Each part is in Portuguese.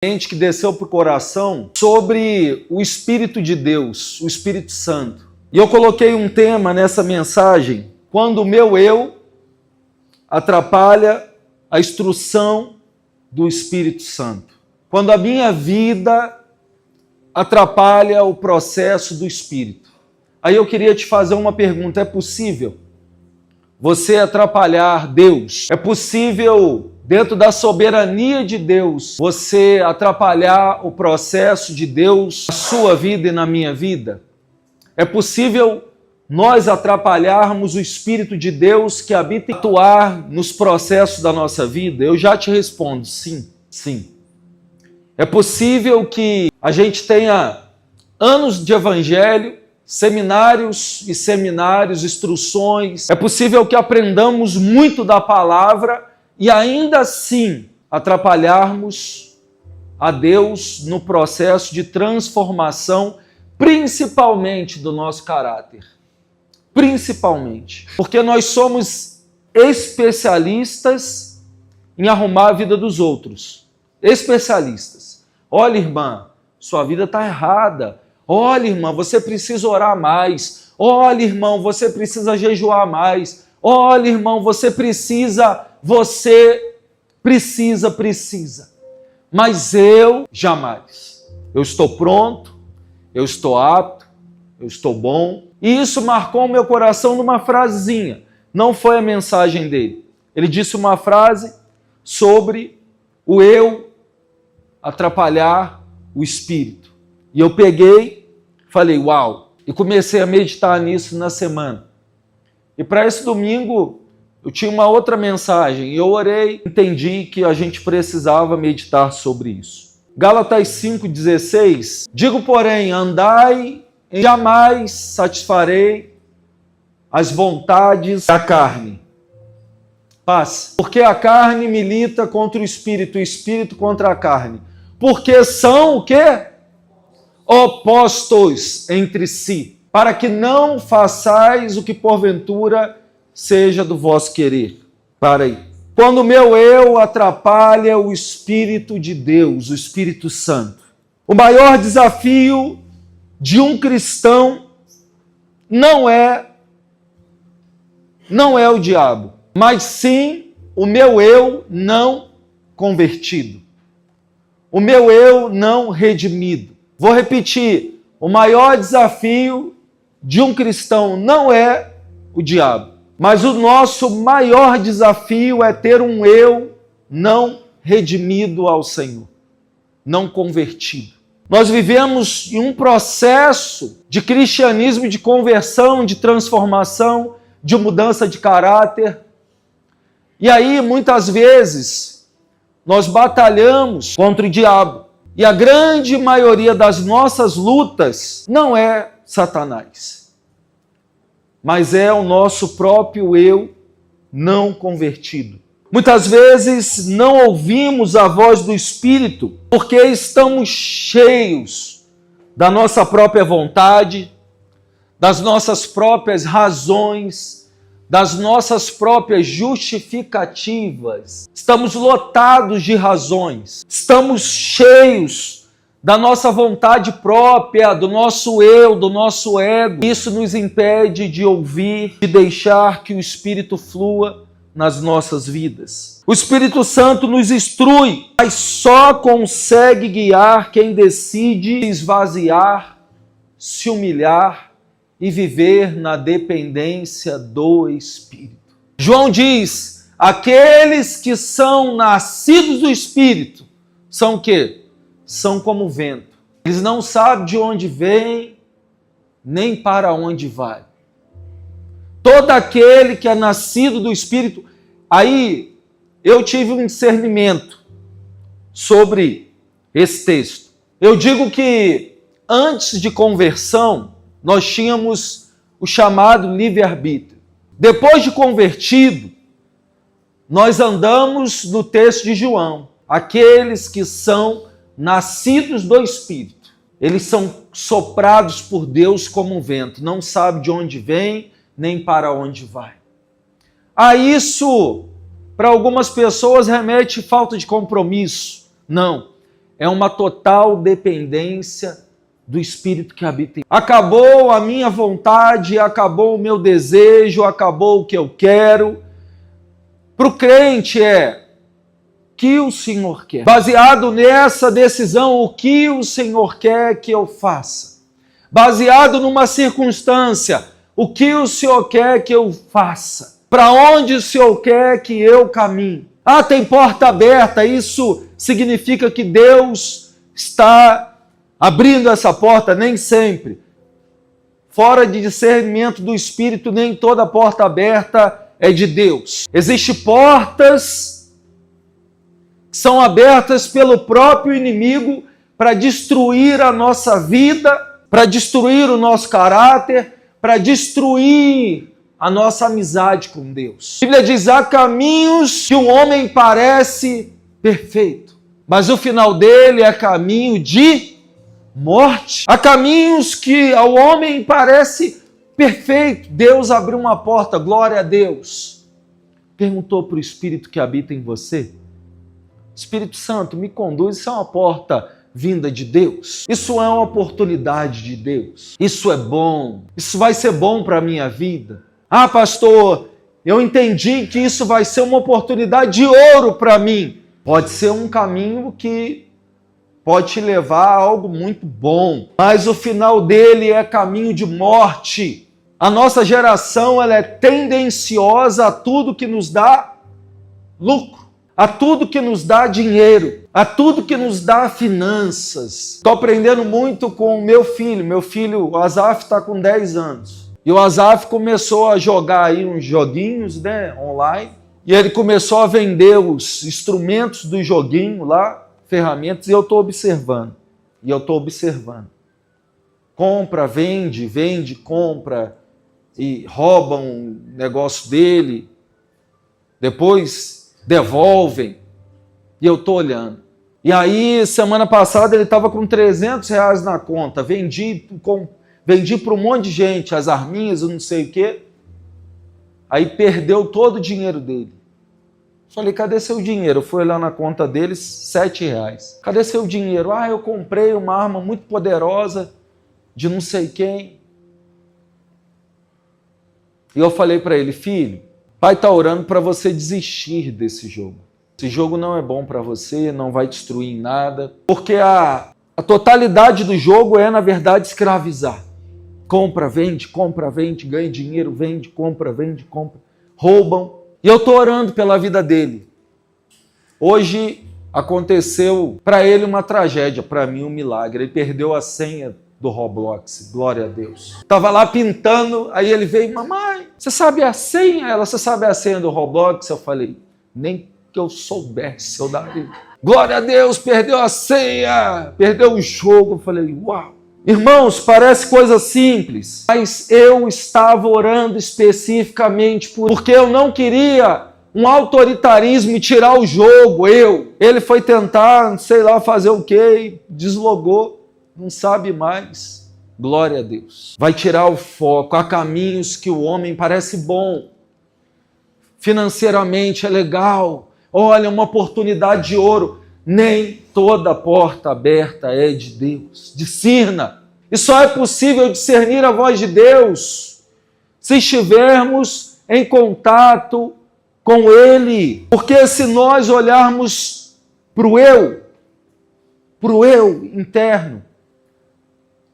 Que desceu para o coração sobre o Espírito de Deus, o Espírito Santo. E eu coloquei um tema nessa mensagem: quando o meu eu atrapalha a instrução do Espírito Santo. Quando a minha vida atrapalha o processo do Espírito. Aí eu queria te fazer uma pergunta: é possível você atrapalhar Deus? É possível, dentro da soberania de Deus, você atrapalhar o processo de Deus na sua vida e na minha vida? É possível nós atrapalharmos o Espírito de Deus que habita e atuar nos processos da nossa vida? Eu já te respondo, sim, sim. É possível que a gente tenha anos de evangelho, seminários e seminários, instruções. É possível que aprendamos muito da palavra e ainda assim atrapalharmos a Deus no processo de transformação, principalmente do nosso caráter. Principalmente. Porque nós somos especialistas em arrumar a vida dos outros. Especialistas. Olha, irmã, sua vida está errada. Olha, irmã, você precisa orar mais. Olha, irmão, você precisa jejuar mais. Olha, irmão, você precisa. Mas eu jamais. Eu estou pronto, eu estou apto, eu estou bom. E isso marcou o meu coração numa frasezinha. Não foi a mensagem dele. Ele disse uma frase sobre o eu atrapalhar o espírito. E eu peguei, falei, uau, e comecei a meditar nisso na semana. E para esse domingo, eu tinha uma outra mensagem, e eu orei, entendi que a gente precisava meditar sobre isso. Gálatas 5,16, digo, porém, andai e jamais satisfarei as vontades da carne. Paz. Porque a carne milita contra o espírito contra a carne. Porque são o quê? Opostos entre si, para que não façais o que porventura seja do vosso querer. Para aí. Quando o meu eu atrapalha o Espírito de Deus, o Espírito Santo. O maior desafio de um cristão não é o diabo, mas sim o meu eu não convertido. O meu eu não redimido. Vou repetir, o maior desafio de um cristão não é o diabo, mas o nosso maior desafio é ter um eu não redimido ao Senhor, não convertido. Nós vivemos em um processo de cristianismo, de conversão, de transformação, de mudança de caráter. E aí, muitas vezes, nós batalhamos contra o diabo. E a grande maioria das nossas lutas não é Satanás, mas é o nosso próprio eu não convertido. Muitas vezes não ouvimos a voz do Espírito porque estamos cheios da nossa própria vontade, das nossas próprias razões, das nossas próprias justificativas. Estamos lotados de razões, estamos cheios da nossa vontade própria, do nosso eu, do nosso ego. Isso nos impede de ouvir, de deixar que o Espírito flua nas nossas vidas. O Espírito Santo nos instrui, mas só consegue guiar quem decide se esvaziar, se humilhar e viver na dependência do Espírito. João diz, aqueles que são nascidos do Espírito são o quê? São como o vento. Eles não sabem de onde vem, nem para onde vai. Todo aquele que é nascido do Espírito. Aí eu tive um discernimento sobre esse texto. Eu digo que antes de conversão, nós tínhamos o chamado livre-arbítrio. Depois de convertido, nós andamos no texto de João. Aqueles que são nascidos do Espírito, eles são soprados por Deus como um vento. Não sabe de onde vem, nem para onde vai. A isso, para algumas pessoas, remete falta de compromisso. Não. é uma total dependência do Espírito que habita em mim. Acabou a minha vontade, acabou o meu desejo, acabou o que eu quero. Para o crente é o que o Senhor quer. Baseado nessa decisão, o que o Senhor quer que eu faça. Baseado numa circunstância, o que o Senhor quer que eu faça. Para onde o Senhor quer que eu caminhe. Ah, tem porta aberta, isso significa que Deus está abrindo essa porta? Nem sempre. Fora de discernimento do Espírito, nem toda porta aberta é de Deus. Existem portas que são abertas pelo próprio inimigo para destruir a nossa vida, para destruir o nosso caráter, para destruir a nossa amizade com Deus. A Bíblia diz: há caminhos que o homem parece perfeito, mas o final dele é caminho de morte. Há caminhos que ao homem parece perfeito. Deus abriu uma porta, glória a Deus. Perguntou para o Espírito que habita em você: Espírito Santo, me conduz. Isso é uma porta vinda de Deus? Isso é uma oportunidade de Deus? Isso é bom? Isso vai ser bom para a minha vida? Ah, pastor, eu entendi que isso vai ser uma oportunidade de ouro para mim. Pode ser um caminho que pode te levar a algo muito bom, mas o final dele é caminho de morte. A nossa geração, ela é tendenciosa a tudo que nos dá lucro, a tudo que nos dá dinheiro, a tudo que nos dá finanças. Estou aprendendo muito com o meu filho, o Azaf está com 10 anos. E o Azaf começou a jogar aí uns joguinhos, online, e ele começou a vender os instrumentos do joguinho lá, ferramentas, e eu estou observando. Compra, vende, compra, e roubam um negócio dele, depois devolvem, e eu estou olhando. E aí, semana passada, ele estava com R$300 na conta, vendi para um monte de gente, as arminhas, eu não sei o quê, aí perdeu todo o dinheiro dele. Falei: cadê seu dinheiro? Eu fui olhar na conta deles, R$7. Cadê seu dinheiro? Ah, eu comprei uma arma muito poderosa de não sei quem. E eu falei para ele: filho, pai está orando para você desistir desse jogo. Esse jogo não é bom para você, não vai destruir em nada, porque a totalidade do jogo é, na verdade, escravizar. Compra, vende, ganha dinheiro, vende, compra, roubam. E eu estou orando pela vida dele. Hoje aconteceu para ele uma tragédia, para mim um milagre. Ele perdeu a senha do Roblox, glória a Deus. Estava lá pintando, aí ele veio: mamãe, você sabe a senha? Ela: você sabe a senha do Roblox? Eu falei: nem que eu soubesse, eu daria. Glória a Deus, perdeu a senha, perdeu o jogo. Eu falei: uau. Irmãos, parece coisa simples, mas eu estava orando especificamente porque eu não queria um autoritarismo e tirar o jogo, Ele foi tentar, sei lá, fazer o quê, deslogou, não sabe mais. Glória a Deus. Vai tirar o foco. Há caminhos que o homem parece bom, financeiramente é legal, olha, uma oportunidade de ouro. Nem toda porta aberta é de Deus. Discirna. E só é possível discernir a voz de Deus se estivermos em contato com Ele. Porque se nós olharmos para o eu interno,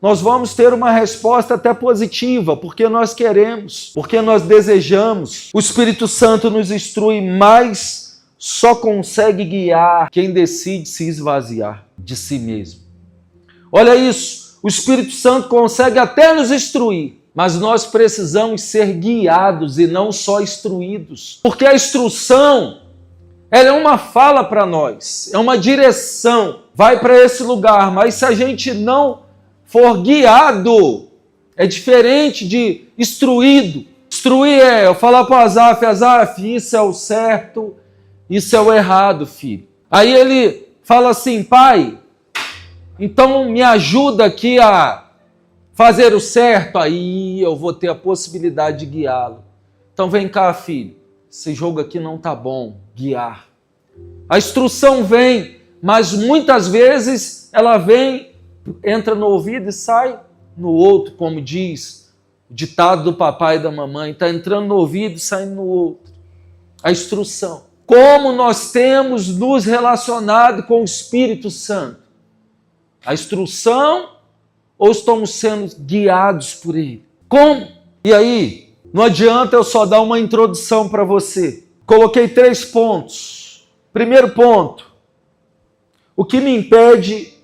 nós vamos ter uma resposta até positiva, porque nós queremos, porque nós desejamos. O Espírito Santo nos instrui, mas só consegue guiar quem decide se esvaziar de si mesmo. Olha isso, o Espírito Santo consegue até nos instruir, mas nós precisamos ser guiados e não só instruídos. Porque a instrução, ela é uma fala para nós, é uma direção, vai para esse lugar, mas se a gente não for guiado, é diferente de instruído. Instruir é eu falar para o Azaf, isso é o certo, isso é o errado, filho. Aí ele fala assim: pai, então me ajuda aqui a fazer o certo. Aí eu vou ter a possibilidade de guiá-lo. Então vem cá, filho, esse jogo aqui não tá bom, guiar. A instrução vem, mas muitas vezes ela vem, entra no ouvido e sai no outro, como diz o ditado do papai e da mamãe, está entrando no ouvido e saindo no outro. A instrução. Como nós temos nos relacionado com o Espírito Santo? A instrução ou estamos sendo guiados por Ele? Como? E aí, não adianta eu só dar uma introdução para você. Coloquei 3 pontos. Primeiro ponto, o que me impede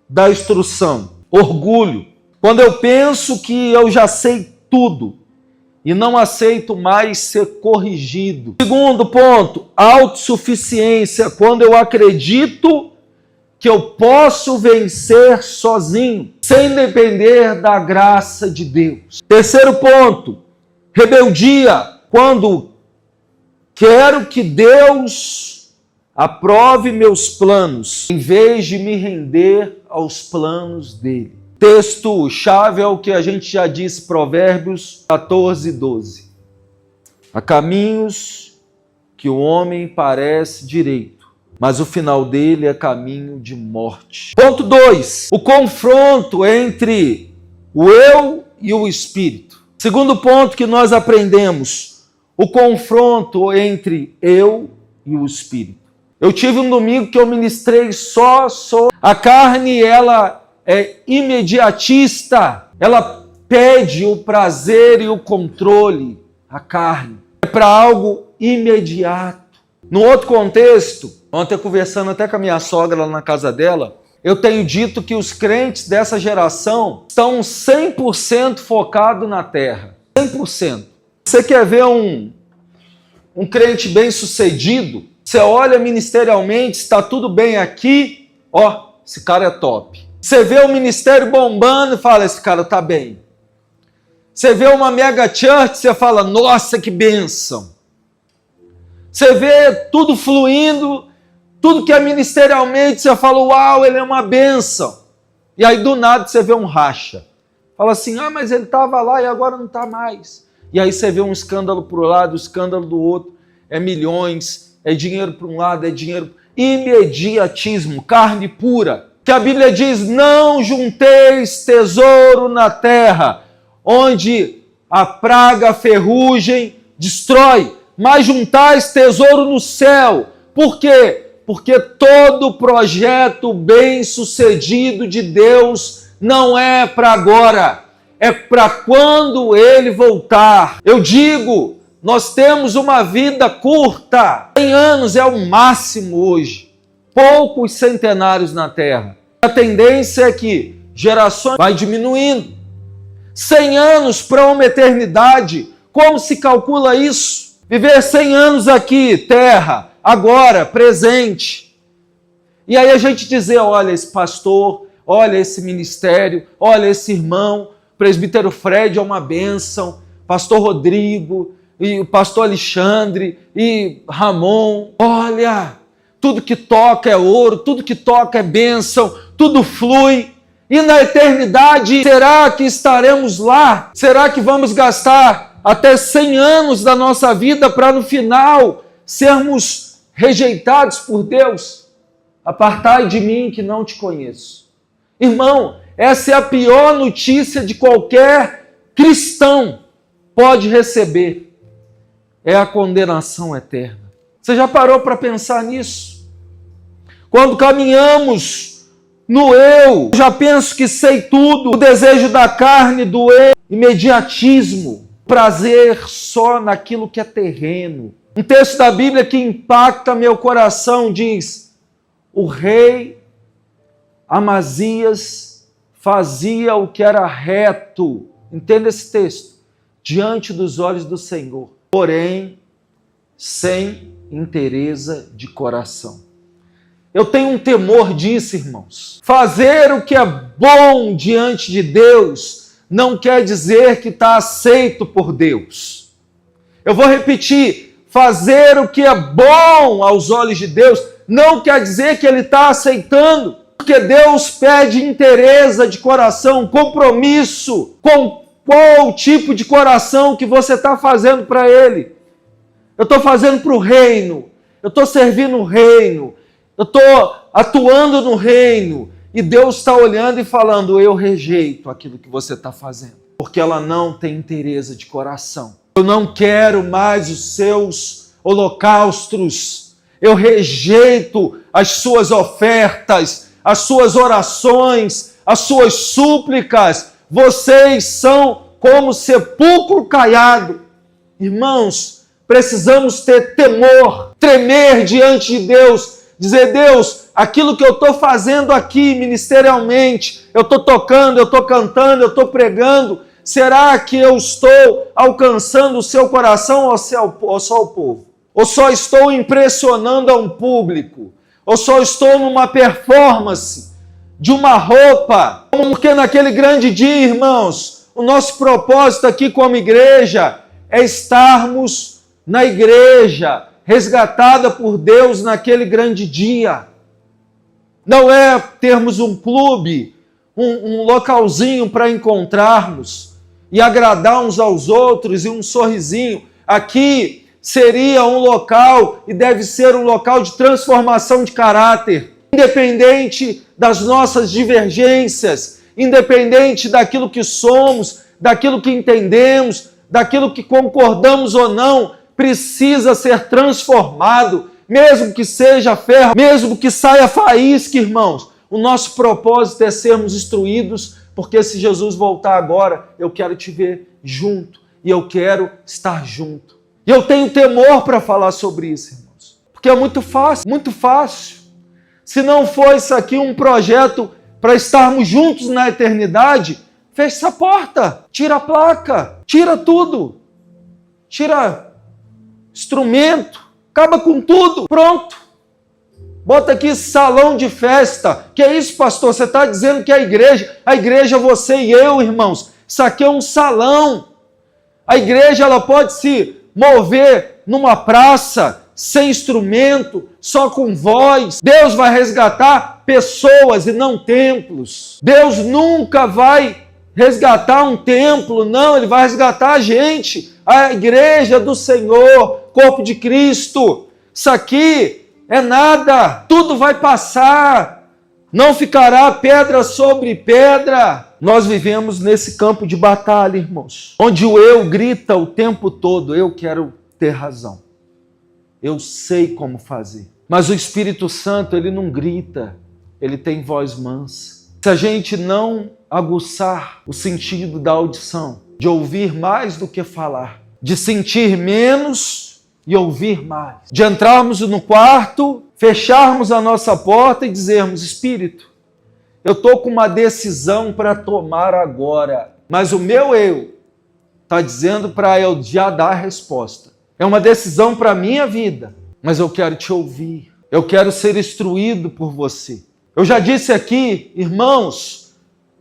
da instrução? Orgulho. Quando eu penso que eu já sei tudo e não aceito mais ser corrigido. Segundo ponto, autossuficiência. Quando eu acredito que eu posso vencer sozinho, sem depender da graça de Deus. Terceiro ponto, rebeldia. Quando quero que Deus aprove meus planos, em vez de me render aos planos dele. Texto-chave é o que a gente já disse, Provérbios 14, 12. Há caminhos que o homem parece direito, mas o final dele é caminho de morte. Ponto 2. O confronto entre o eu e o espírito. Segundo ponto que nós aprendemos, o confronto entre eu e o espírito. Eu tive um domingo que eu ministrei só sobre a carne, ela é imediatista, ela pede o prazer e o controle, a carne, é para algo imediato. No outro contexto, ontem conversando até com a minha sogra lá na casa dela, eu tenho dito que os crentes dessa geração estão 100% focados na terra, 100%. Você quer ver um crente bem sucedido? Você olha ministerialmente, está tudo bem aqui, ó, esse cara é top. Você vê o ministério bombando e fala, esse cara está bem. Você vê uma mega church, você fala, nossa, que bênção. Você vê tudo fluindo, tudo que é ministerialmente, você fala, uau, ele é uma bênção. E aí do nada você vê um racha. Fala assim, mas ele estava lá e agora não está mais. E aí você vê um escândalo para um lado, um escândalo do outro. É milhões, é dinheiro para um lado, é dinheiro... Imediatismo, carne pura. Que a Bíblia diz, não junteis tesouro na terra, onde a praga, a ferrugem destrói, mas juntais tesouro no céu. Por quê? Porque todo projeto bem-sucedido de Deus não é para agora, é para quando Ele voltar. Eu digo, nós temos uma vida curta, 100 anos é o máximo hoje. Poucos centenários na Terra. A tendência é que gerações vai diminuindo. 100 anos para uma eternidade. Como se calcula isso? Viver 100 anos aqui, Terra, agora, presente. E aí a gente dizer, olha esse pastor, olha esse ministério, olha esse irmão, presbítero Fred é uma bênção, pastor Rodrigo, e o pastor Alexandre, e Ramon, olha... Tudo que toca é ouro, tudo que toca é bênção, tudo flui. E na eternidade, será que estaremos lá? Será que vamos gastar até 100 anos da nossa vida para no final sermos rejeitados por Deus? Apartai de mim que não te conheço. Irmão, essa é a pior notícia de qualquer cristão pode receber. É a condenação eterna. Você já parou para pensar nisso? Quando caminhamos no eu, já penso que sei tudo, o desejo da carne, do eu, imediatismo, prazer só naquilo que é terreno. Um texto da Bíblia que impacta meu coração diz, o rei Amazias fazia o que era reto, entenda esse texto, diante dos olhos do Senhor, porém, sem inteireza de coração. Eu tenho um temor disso, irmãos. Fazer o que é bom diante de Deus não quer dizer que está aceito por Deus. Eu vou repetir, fazer o que é bom aos olhos de Deus não quer dizer que Ele está aceitando, porque Deus pede inteireza de coração, compromisso com qual tipo de coração que você está fazendo para Ele. Eu estou fazendo para o reino, eu estou servindo o reino, eu estou atuando no reino. E Deus está olhando e falando, eu rejeito aquilo que você está fazendo. Porque ela não tem inteireza de coração. Eu não quero mais os seus holocaustos. Eu rejeito as suas ofertas, as suas orações, as suas súplicas. Vocês são como sepulcro caiado. Irmãos, precisamos ter temor, tremer diante de Deus, dizer, Deus, aquilo que eu estou fazendo aqui ministerialmente, eu estou tocando, eu estou cantando, eu estou pregando, será que eu estou alcançando o seu coração ou só o povo? Ou só estou impressionando a um público? Ou só estou numa performance de uma roupa? Porque naquele grande dia, irmãos, o nosso propósito aqui como igreja é estarmos na igreja, resgatada por Deus naquele grande dia. Não é termos um clube, um localzinho para encontrarmos e agradar uns aos outros e um sorrisinho. Aqui seria um local e deve ser um local de transformação de caráter, independente das nossas divergências, independente daquilo que somos, daquilo que entendemos, daquilo que concordamos ou não, precisa ser transformado, mesmo que seja ferro, mesmo que saia faísca, irmãos. O nosso propósito é sermos instruídos, porque se Jesus voltar agora, eu quero te ver junto, e eu quero estar junto. E eu tenho temor para falar sobre isso, irmãos, porque é muito fácil, muito fácil. Se não for isso aqui um projeto para estarmos juntos na eternidade, fecha essa porta, tira a placa, tira tudo, tira instrumento, acaba com tudo, pronto. Bota aqui salão de festa. Que é isso, pastor? Você está dizendo que a igreja é você e eu, irmãos. Isso aqui é um salão. A igreja ela pode se mover numa praça, sem instrumento, só com voz. Deus vai resgatar pessoas e não templos. Deus nunca vai resgatar um templo, não, Ele vai resgatar a gente, a igreja do Senhor, corpo de Cristo. Isso aqui é nada, tudo vai passar, não ficará pedra sobre pedra. Nós vivemos nesse campo de batalha, irmãos, onde o eu grita o tempo todo, eu quero ter razão, eu sei como fazer. Mas o Espírito Santo, ele não grita, ele tem voz mansa. Se a gente não aguçar o sentido da audição, de ouvir mais do que falar, de sentir menos e ouvir mais, de entrarmos no quarto, fecharmos a nossa porta e dizermos, Espírito, eu estou com uma decisão para tomar agora, mas o meu eu está dizendo para eu já dar a resposta. É uma decisão para a minha vida, mas eu quero te ouvir, eu quero ser instruído por você. Eu já disse aqui, irmãos,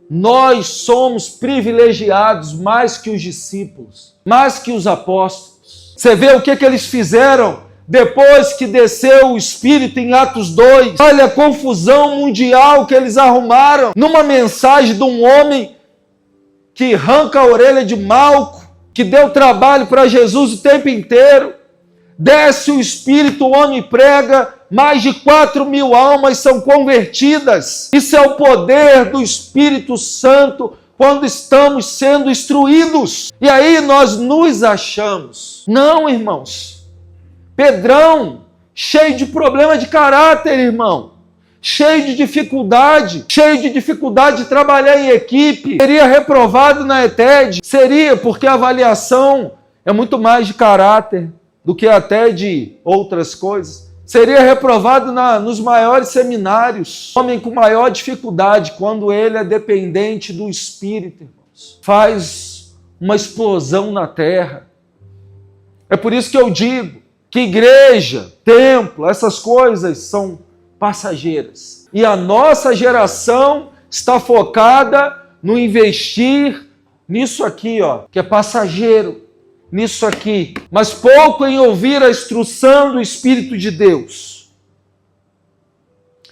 nós somos privilegiados mais que os discípulos, mais que os apóstolos. Você vê o que eles fizeram depois que desceu o Espírito em Atos 2. Olha a confusão mundial que eles arrumaram numa mensagem de um homem que arranca a orelha de Malco, que deu trabalho para Jesus o tempo inteiro. Desce o Espírito, o homem prega, mais de 4.000 almas são convertidas. Isso é o poder do Espírito Santo quando estamos sendo instruídos. E aí nós nos achamos. Não, irmãos. Pedrão, cheio de problema de caráter, irmão. Cheio de dificuldade de trabalhar em equipe. Seria reprovado na ETED. Seria, porque a avaliação é muito mais de caráter do que até de outras coisas. Seria reprovado nos maiores seminários. Homem com maior dificuldade, quando ele é dependente do Espírito, irmãos, faz uma explosão na terra. É por isso que eu digo que igreja, templo, essas coisas são passageiras. E a nossa geração está focada no investir nisso aqui, ó, que é passageiro. Nisso aqui, mas pouco em ouvir a instrução do Espírito de Deus.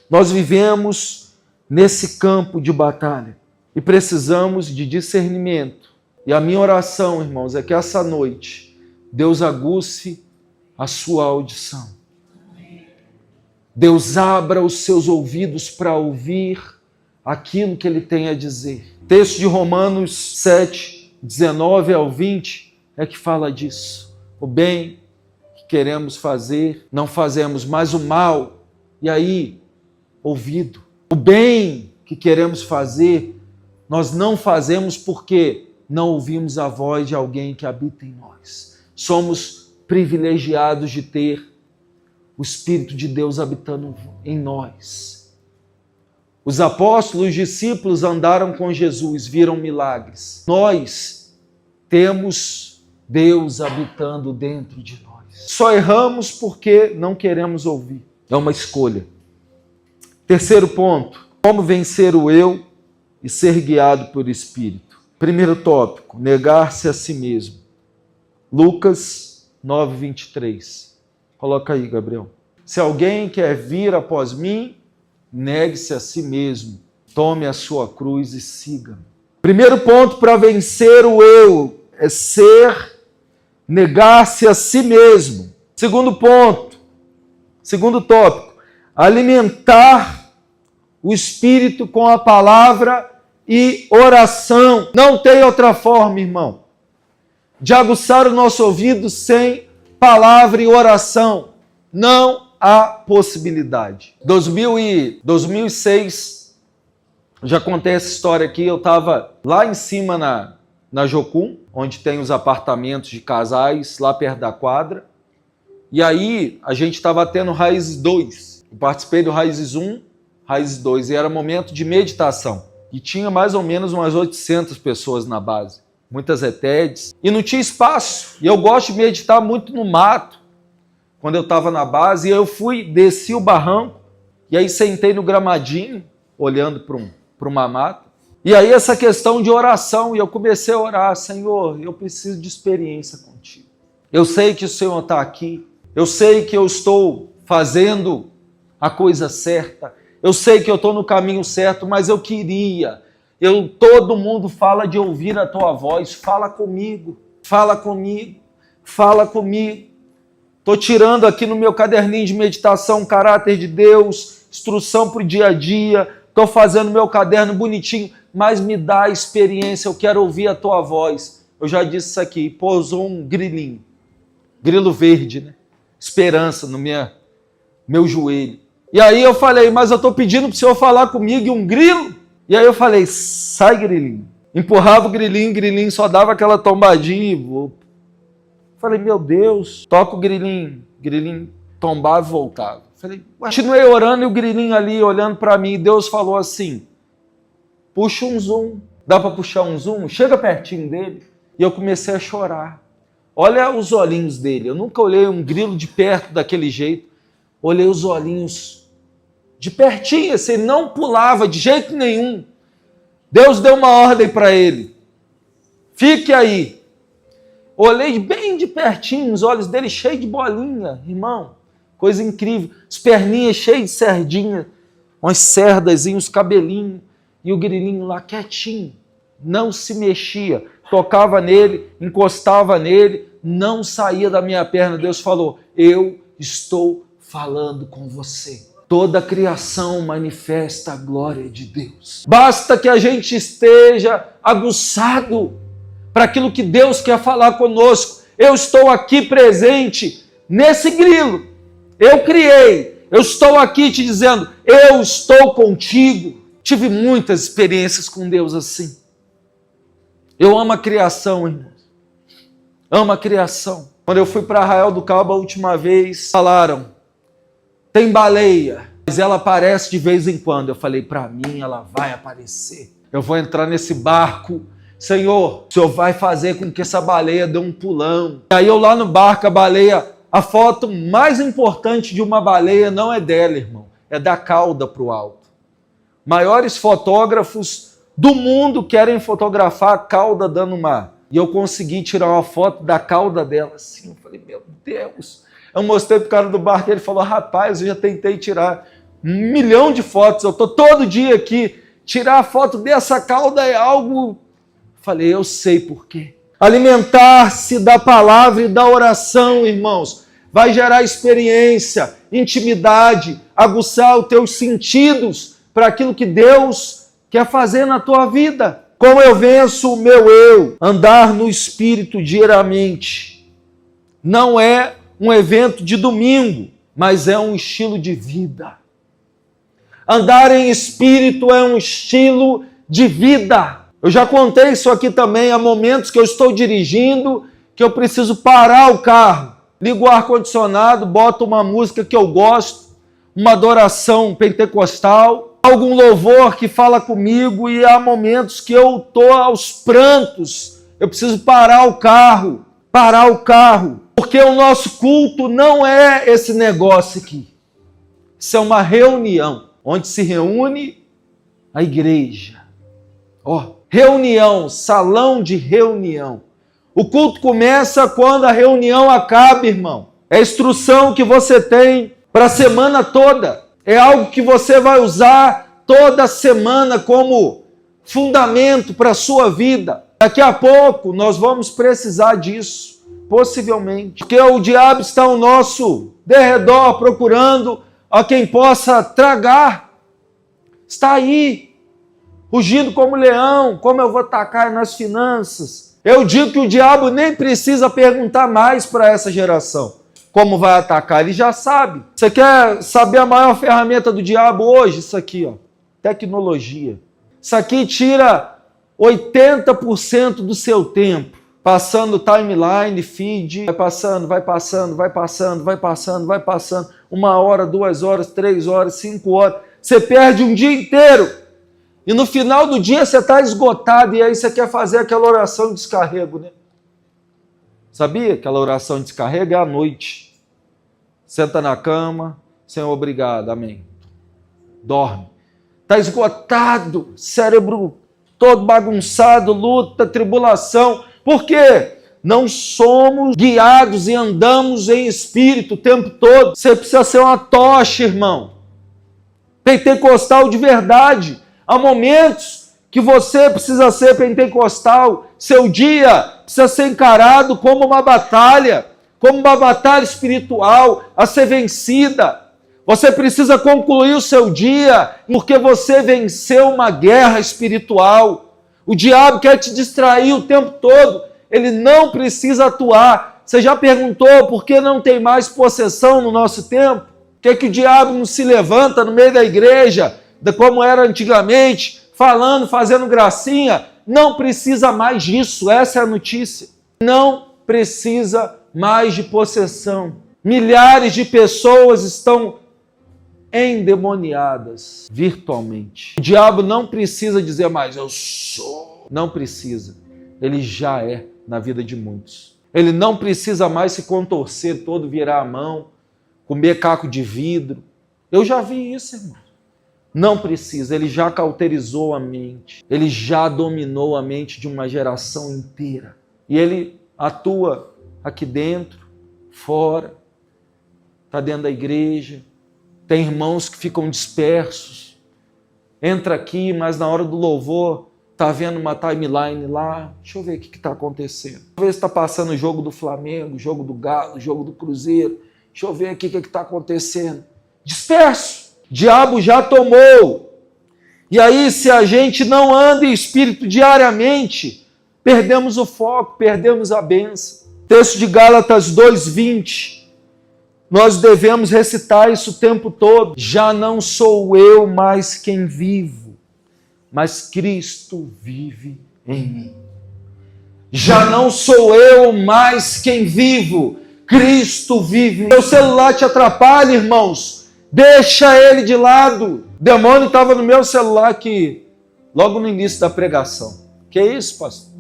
Nós vivemos nesse campo de batalha e precisamos de discernimento. E a minha oração, irmãos, é que essa noite Deus aguce a sua audição. Deus abra os seus ouvidos para ouvir aquilo que Ele tem a dizer. O texto de Romanos 7, 19 ao 20 é que fala disso. O bem que queremos fazer, não fazemos, mas o mal, e aí, ouvido. O bem que queremos fazer, nós não fazemos porque não ouvimos a voz de alguém que habita em nós. Somos privilegiados de ter o Espírito de Deus habitando em nós. Os apóstolos, os discípulos andaram com Jesus, viram milagres. Nós temos Deus habitando dentro de nós. Só erramos porque não queremos ouvir. É uma escolha. Terceiro ponto, como vencer o eu e ser guiado pelo Espírito. Primeiro tópico, negar-se a si mesmo. Lucas 9, 23. Coloca aí, Gabriel. Se alguém quer vir após mim, negue-se a si mesmo, tome a sua cruz e siga-me. Primeiro ponto para vencer o eu é negar-se a si mesmo. Segundo ponto, segundo tópico, alimentar o Espírito com a palavra e oração. Não tem outra forma, irmão, de aguçar o nosso ouvido sem palavra e oração. Não há possibilidade. 2006, já contei essa história aqui, eu estava lá em cima na Jocum, onde tem os apartamentos de casais, lá perto da quadra, e aí a gente estava tendo Raízes 2. Eu participei do Raízes 1, Raízes 2, e era momento de meditação. E tinha mais ou menos umas 800 pessoas na base, muitas ETEDs, e não tinha espaço. E eu gosto de meditar muito no mato, quando eu estava na base, e eu desci o barranco, e aí sentei no gramadinho, olhando para uma mata, e aí essa questão de oração, e eu comecei a orar: Senhor, eu preciso de experiência contigo. Eu sei que o Senhor está aqui, eu sei que eu estou fazendo a coisa certa, eu sei que eu estou no caminho certo, mas eu queria, todo mundo fala de ouvir a tua voz, fala comigo, fala comigo, fala comigo. Estou tirando aqui no meu caderninho de meditação caráter de Deus, instrução para o dia a dia, estou fazendo meu caderno bonitinho, mas me dá a experiência, eu quero ouvir a tua voz. Eu já disse isso aqui, pousou um grilinho, grilo verde, né? Esperança no meu joelho. E aí eu falei: mas eu estou pedindo para o Senhor falar comigo e um grilo? E aí eu falei: sai, grilinho. Empurrava o grilinho só dava aquela tombadinha e falei: meu Deus, toca o grilinho tombava e voltava. Falei, continuei orando e o grilinho ali olhando para mim, e Deus falou assim: puxa um zoom. Dá para puxar um zoom? Chega pertinho dele. E eu comecei a chorar. Olha os olhinhos dele. Eu nunca olhei um grilo de perto daquele jeito. Olhei os olhinhos de pertinho, assim, ele não pulava de jeito nenhum. Deus deu uma ordem para ele: fique aí. Olhei bem de pertinho, os olhos dele cheios de bolinha, irmão. Coisa incrível. As perninhas cheias de sardinha, umas cerdazinhas, os cabelinhos. E o grilinho lá quietinho, não se mexia. Tocava nele, encostava nele, não saía da minha perna. Deus falou: eu estou falando com você. Toda a criação manifesta a glória de Deus. Basta que a gente esteja aguçado para aquilo que Deus quer falar conosco. Eu estou aqui presente nesse grilo. Eu criei. Eu estou aqui te dizendo: eu estou contigo. Tive muitas experiências com Deus assim. Eu amo a criação, irmãos. Amo a criação. Quando eu fui para Arraial do Cabo a última vez, falaram: tem baleia, mas ela aparece de vez em quando. Eu falei: para mim ela vai aparecer. Eu vou entrar nesse barco. Senhor, o Senhor vai fazer com que essa baleia dê um pulão. E aí eu lá no barco, a baleia, a foto mais importante de uma baleia não é dela, irmão. É da cauda para o alto. Maiores fotógrafos do mundo querem fotografar a cauda dando mar. E eu consegui tirar uma foto da cauda dela assim. Eu falei: meu Deus. Eu mostrei pro cara do barco, ele falou: rapaz, eu já tentei tirar 1 milhão de fotos, eu tô todo dia aqui. Tirar a foto dessa cauda é algo... Falei: eu sei por quê. Alimentar-se da palavra e da oração, irmãos, vai gerar experiência. intimidade, aguçar os teus sentidos para aquilo que Deus quer fazer na tua vida. Como eu venço o meu eu? Andar no Espírito diariamente. Não é um evento de domingo, mas é um estilo de vida. Andar em Espírito é um estilo de vida. Eu já contei isso aqui também, há momentos que eu estou dirigindo, que eu preciso parar o carro. Ligo o ar-condicionado, boto uma música que eu gosto, uma adoração pentecostal, algum louvor que fala comigo, e há momentos que eu estou aos prantos. Eu preciso parar o carro, porque o nosso culto não é esse negócio aqui. Isso é uma reunião, onde se reúne a igreja. Reunião, salão de reunião. O culto começa quando a reunião acaba, irmão. É a instrução que você tem para a semana toda. É algo que você vai usar toda semana como fundamento para a sua vida. Daqui a pouco nós vamos precisar disso, possivelmente. Porque o diabo está ao nosso derredor procurando a quem possa tragar. Está aí, rugindo como leão. Como eu vou atacar nas finanças? Eu digo que o diabo nem precisa perguntar mais para essa geração como vai atacar, ele já sabe. Você quer saber a maior ferramenta do diabo hoje? Isso aqui, tecnologia. Isso aqui tira 80% do seu tempo, passando timeline, feed, vai passando, 1 hora, 2 horas, 3 horas, 5 horas, você perde um dia inteiro. E no final do dia você está esgotado e aí você quer fazer aquela oração de descarrego, né? Sabia? Aquela oração de descarrego é à noite. Senta na cama, Senhor, obrigado, amém. Dorme. Está esgotado, cérebro todo bagunçado, luta, tribulação. Por quê? Não somos guiados e andamos em espírito o tempo todo. Você precisa ser uma tocha, irmão. Pentecostal de verdade. Há momentos que você precisa ser pentecostal. Seu dia precisa ser encarado como uma batalha espiritual a ser vencida. Você precisa concluir o seu dia porque você venceu uma guerra espiritual. O diabo quer te distrair o tempo todo. Ele não precisa atuar. Você já perguntou por que não tem mais possessão no nosso tempo? Por que o diabo não se levanta no meio da igreja, como era antigamente, falando, fazendo gracinha? Não precisa mais disso, essa é a notícia. Não precisa mais de possessão. Milhares de pessoas estão endemoniadas virtualmente. O diabo não precisa dizer mais, eu sou. Não precisa. Ele já é na vida de muitos. Ele não precisa mais se contorcer todo, virar a mão, comer caco de vidro. Eu já vi isso, irmão. Não precisa, ele já cauterizou a mente, ele já dominou a mente de uma geração inteira. E ele atua aqui dentro, fora, está dentro da igreja, tem irmãos que ficam dispersos, entra aqui, mas na hora do louvor está vendo uma timeline lá, deixa eu ver o que está acontecendo. Deixa eu ver se está passando o jogo do Flamengo, o jogo do Galo, o jogo do Cruzeiro, deixa eu ver aqui o que está acontecendo. Disperso! Diabo já tomou. E aí, se a gente não anda em espírito diariamente, perdemos o foco, perdemos a bênção. Texto de Gálatas 2:20. Nós devemos recitar isso o tempo todo. Já não sou eu mais quem vivo, mas Cristo vive em mim. Já não sou eu mais quem vivo, Cristo vive em mim. O celular te atrapalha, irmãos. Deixa ele de lado. O demônio estava no meu celular aqui, logo no início da pregação. Que isso, pastor?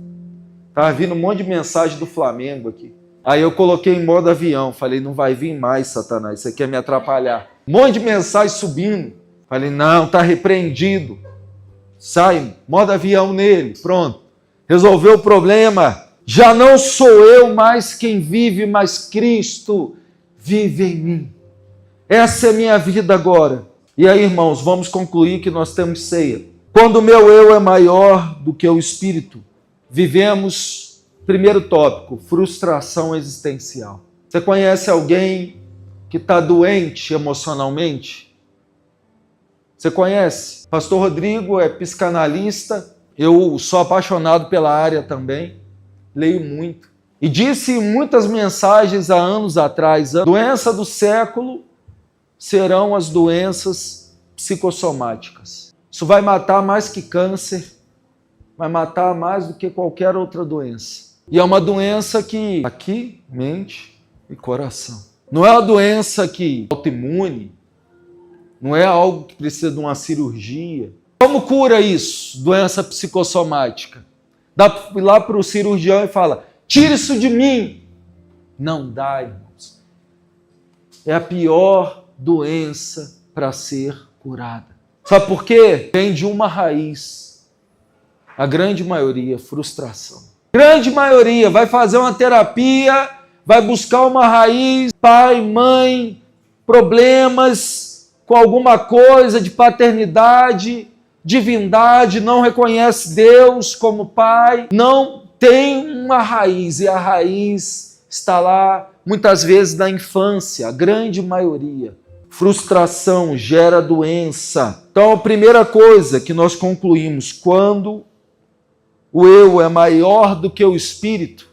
Estava vindo um monte de mensagem do Flamengo aqui. Aí eu coloquei em modo avião. Falei, não vai vir mais, Satanás, você quer me atrapalhar. Um monte de mensagem subindo. Falei, não, está repreendido. Sai, modo avião nele. Pronto. Resolveu o problema. Já não sou eu mais quem vive, mas Cristo vive em mim. Essa é a minha vida agora. E aí, irmãos, vamos concluir que nós temos ceia. Quando o meu eu é maior do que o espírito, vivemos, primeiro tópico, frustração existencial. Você conhece alguém que está doente emocionalmente? Você conhece? Pastor Rodrigo é psicanalista, eu sou apaixonado pela área também, leio muito. E disse em muitas mensagens há anos atrás, a doença do século serão as doenças psicossomáticas. Isso vai matar mais que câncer, vai matar mais do que qualquer outra doença. E é uma doença que aqui, mente e coração. Não é uma doença que é autoimune, não é algo que precisa de uma cirurgia. Como cura isso, doença psicossomática? Dá para ir lá para o cirurgião e fala, tira isso de mim. Não dá, irmãos. É a pior doença para ser curada. Sabe por quê? Vem de uma raiz. A grande maioria, frustração. Grande maioria vai fazer uma terapia, vai buscar uma raiz, pai, mãe, problemas com alguma coisa de paternidade, divindade, não reconhece Deus como pai, não tem uma raiz, e a raiz está lá, muitas vezes, na infância, a grande maioria. Frustração gera doença. Então, a primeira coisa que nós concluímos, quando o eu é maior do que o espírito,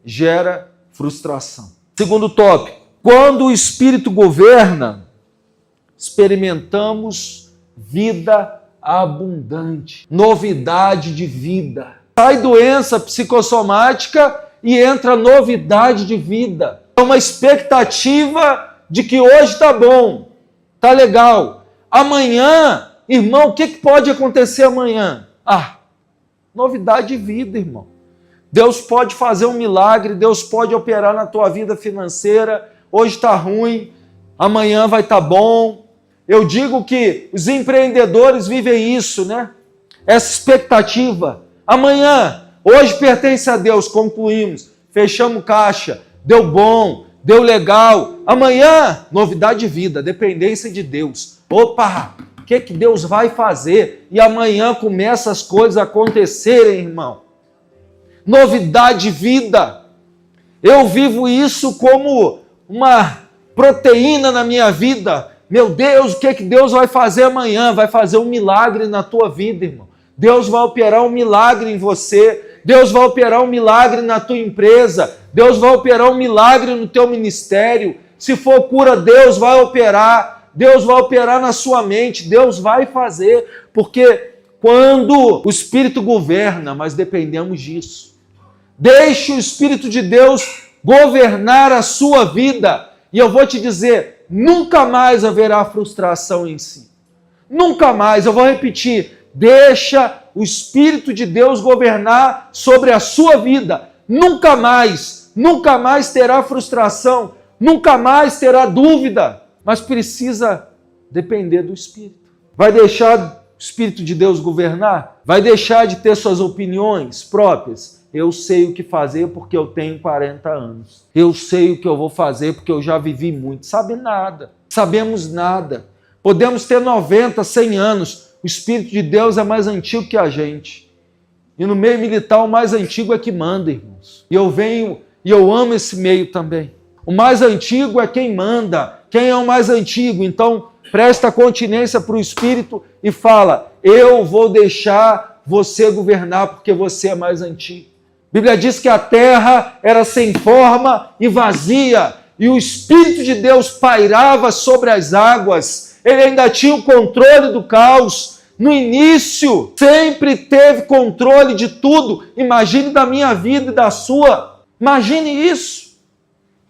gera frustração. Segundo tópico, quando o espírito governa, experimentamos vida abundante, novidade de vida. Sai doença psicossomática e entra novidade de vida. É uma expectativa de que hoje está bom, está legal. Amanhã, irmão, o que pode acontecer amanhã? Novidade de vida, irmão. Deus pode fazer um milagre, Deus pode operar na tua vida financeira. Hoje está ruim, amanhã vai estar bom. Eu digo que os empreendedores vivem isso, né? Essa expectativa. Amanhã, hoje pertence a Deus, concluímos, fechamos caixa, deu bom, deu legal. Amanhã, novidade de vida, dependência de Deus. Opa, o que Deus vai fazer? E amanhã começam as coisas a acontecerem, irmão. Novidade de vida. Eu vivo isso como uma proteína na minha vida. Meu Deus, o que Deus vai fazer amanhã? Vai fazer um milagre na tua vida, irmão. Deus vai operar um milagre em você. Deus vai operar um milagre na tua empresa. Deus vai operar um milagre no teu ministério. Se for cura, Deus vai operar. Deus vai operar na sua mente. Deus vai fazer. Porque quando o Espírito governa, mas dependemos disso. Deixe o Espírito de Deus governar a sua vida. E eu vou te dizer, nunca mais haverá frustração em si. Nunca mais, eu vou repetir, deixa o Espírito de Deus governar sobre a sua vida. Nunca mais terá frustração, nunca mais terá dúvida, mas precisa depender do Espírito. Vai deixar o Espírito de Deus governar? Vai deixar de ter suas opiniões próprias? Eu sei o que fazer porque eu tenho 40 anos. Eu sei o que eu vou fazer porque eu já vivi muito. Sabe nada. Sabemos nada. Podemos ter 90, 100 anos. O Espírito de Deus é mais antigo que a gente. E no meio militar o mais antigo é que manda, irmãos. E eu venho e eu amo esse meio também. O mais antigo é quem manda. Quem é o mais antigo? Então, presta continência para o Espírito e fala, eu vou deixar você governar porque você é mais antigo. A Bíblia diz que a terra era sem forma e vazia, e o Espírito de Deus pairava sobre as águas. Ele ainda tinha o controle do caos. No início, sempre teve controle de tudo. Imagine da minha vida e da sua. Imagine isso.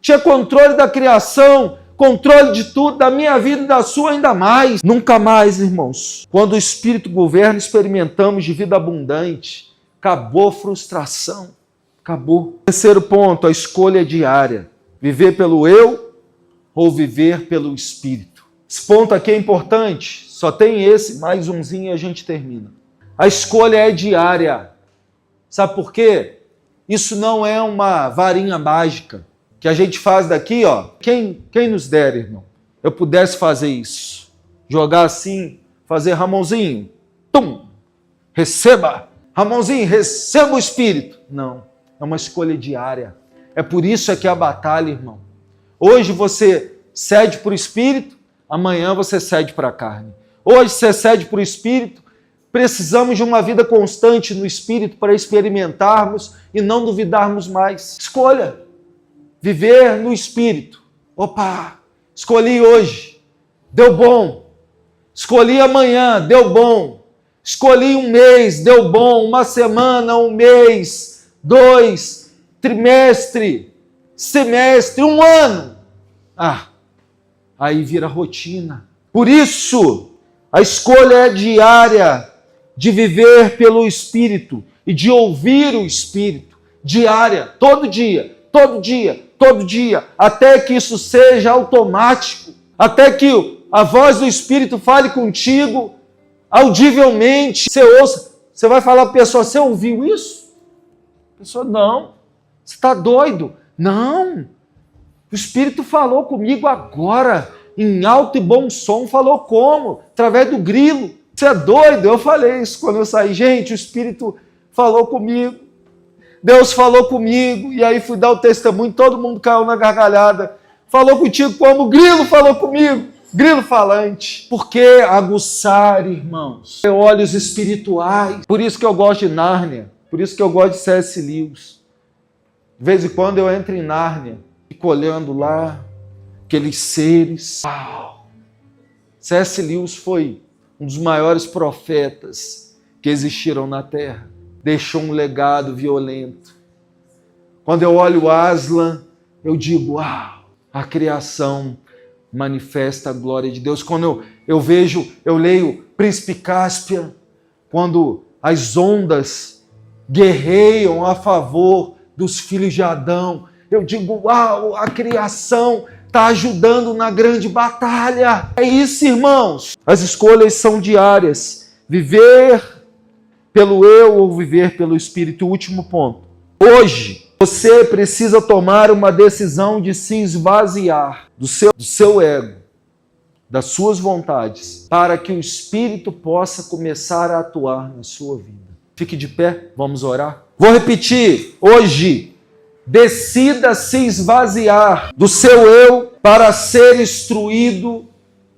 Tinha controle da criação, controle de tudo, da minha vida e da sua ainda mais. Nunca mais, irmãos. Quando o Espírito governa, experimentamos de vida abundante. Acabou a frustração. Acabou. Terceiro ponto, a escolha diária. Viver pelo eu ou viver pelo Espírito. Esse ponto aqui é importante. Só tem esse, mais umzinho e a gente termina. A escolha é diária. Sabe por quê? Isso não é uma varinha mágica que a gente faz daqui, ó. Quem nos dera, irmão, eu pudesse fazer isso. Jogar assim, fazer Ramonzinho. Tum! Receba! Ramonzinho, receba o Espírito. Não, é uma escolha diária. É por isso que é a batalha, irmão. Hoje você cede para o Espírito, amanhã você cede para a carne. Hoje você cede para o Espírito, precisamos de uma vida constante no Espírito para experimentarmos e não duvidarmos mais. Escolha viver no Espírito. Opa, escolhi hoje, deu bom. Escolhi amanhã, deu bom. Escolhi um mês, deu bom. Uma semana, um mês, 2, trimestre, semestre, um ano. Aí vira rotina. Por isso, a escolha é diária de viver pelo Espírito e de ouvir o Espírito. Diária, todo dia, todo dia, todo dia, até que isso seja automático, até que a voz do Espírito fale contigo audivelmente, você ouça, você vai falar para a pessoa, você ouviu isso? A pessoa, não, você está doido? Não, o Espírito falou comigo agora, em alto e bom som. Falou como? Através do grilo. Você é doido? Eu falei isso quando eu saí. Gente, o Espírito falou comigo. Deus falou comigo. E aí fui dar o testemunho, todo mundo caiu na gargalhada. Falou contigo como? O grilo falou comigo. Grilo falante. Por que aguçar, irmãos? Olhos espirituais. Por isso que eu gosto de Nárnia. Por isso que eu gosto de C.S. Lewis. De vez em quando eu entro em Nárnia, fico olhando lá, aqueles seres. Uau! C.S. Lewis foi um dos maiores profetas que existiram na Terra. Deixou um legado violento. Quando eu olho Aslan, eu digo, uau! A criação manifesta a glória de Deus. Quando eu leio Príncipe Cáspia, quando as ondas guerreiam a favor dos filhos de Adão, eu digo, uau, a criação está ajudando na grande batalha. É isso, irmãos. As escolhas são diárias. Viver pelo eu ou viver pelo Espírito. Último ponto. Hoje, você precisa tomar uma decisão de se esvaziar do seu ego, das suas vontades, para que o Espírito possa começar a atuar na sua vida. Fique de pé, vamos orar. Vou repetir. Hoje, decida se esvaziar do seu eu para ser instruído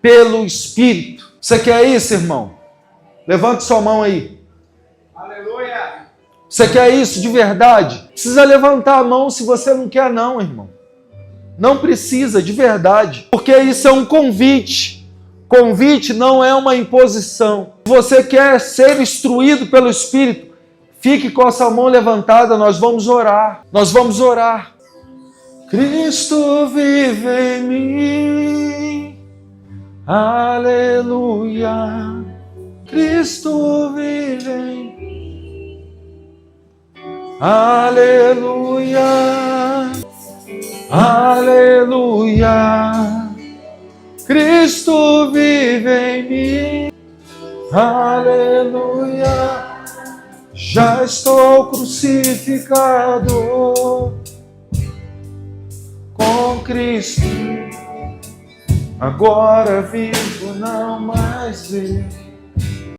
pelo Espírito. Você quer isso, irmão? Levante sua mão aí. Aleluia! Você quer isso de verdade? Precisa levantar a mão se você não quer não, irmão. Não precisa, de verdade. Porque isso é um convite. Convite não é uma imposição. Se você quer ser instruído pelo Espírito, fique com a sua mão levantada, nós vamos orar. Nós vamos orar. Cristo vive em mim. Aleluia. Cristo vive em mim. Aleluia. Aleluia. Cristo vive em mim. Aleluia. Já estou crucificado com Cristo. Agora vivo, não mais eu.